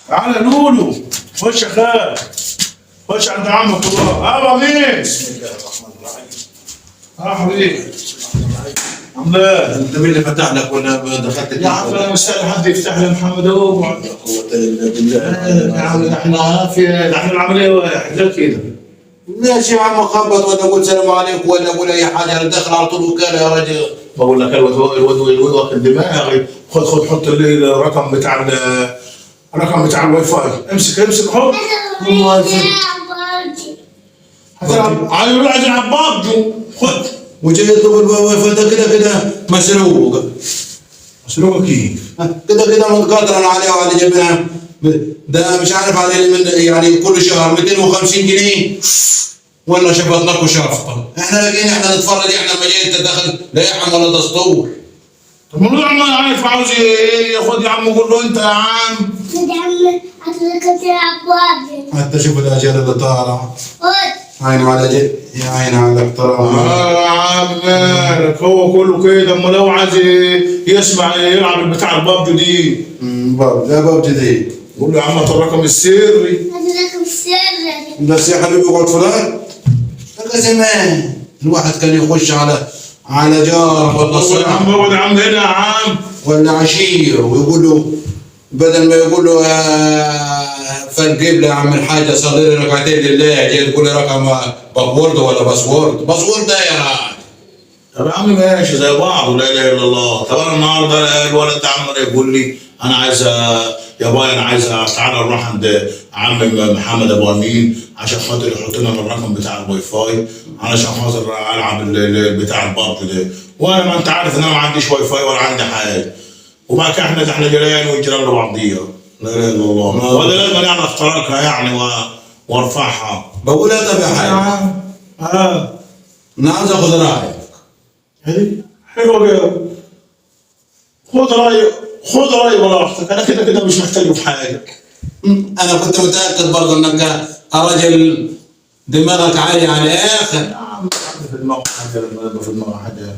تعالى لولو، خش يا خال، خش عند عمك والله. ابا مين؟ بسم الله الرحمن الرحيم. حبيبي الحمد لله. انت مين اللي فتح لك ولا دخلت؟ يا عم انا مستني حد يفتح لي محمد اهو. لا قوة الا بالله. يا عم احنا العمليه واحد لا كده. ماشي يا عم، خبط ولا اقول سلام عليكم ولا اقول اي حاجه، انا داخل على طول وكاله يا رجل. بقول لك الواد واخد دماغي. خد حط لي الرقم بتاع الواي فاي. امسك حط. هتلعب عايز يلعب بابجي. خد. وجاي يطلب الواي فاي ده كده مسروق. مسروق كيف؟ كده متقدر عليه وعلى جبناه. ده مش عارف عليه من يعني كل شهر 250 جنيه ولا شفطناك وشافطه. احنا لاقيين احنا نتفرج، احنا ما جاي انت داخل لا يحم ولا دستور. طب ما هو ما عارف عاوز ياخد يا عم. قول له انت يا عم. يا عم هتلاقيك تلعب بابجي. حتى شوف الاجيال اللي طالعه. خد. عيني على يا عيني على احترام. يا عم مالك، هو كله كده. امال لو عايز يسمع يلعب بتاع البابجي دي. بابجي دي. قول له يا عم هات الرقم السري. هتلاقيك السر. بس يا حبيبي اقعد فلان. ده زمان الواحد كان يخش على جار ولا يا صاحب عم اقعد يا عم هنا يا عم. ولا عشير ويقول له بدل ما يقول له فنجيب لي يا عم الحاجه صلي لي ركعتين لله، جاي تقول لي رقم باسورد ولا باسورد ده يا راجل. طب يا عم ماشي زي بعض ولا اله الا الله. طب انا النهارده الولد ده عمال يقول لي انا عايز يا باي انا عايز تعالى نروح عند عم محمد ابو امين عشان خاطر يحط لنا الرقم بتاع الواي فاي علشان خاطر العب بتاع البابجي ده. وانا ما انت عارف ان انا ما عنديش واي فاي ولا عندي حاجه. وبعد كده احنا جيران والجيران لبعضيها. لا اله الا الله. وده لازم يعني اخترقها يعني وارفعها. بقول يا طب يا حاج انا عاوز اخد رايك. حلوه كده. خد رايي براحتك. انا كده مش محتاجه في حاجه. انا كنت متاكد برضه انك راجل دماغك عالي على الاخر. يا عم في دماغه حاجه لما يبقى في دماغه حاجه.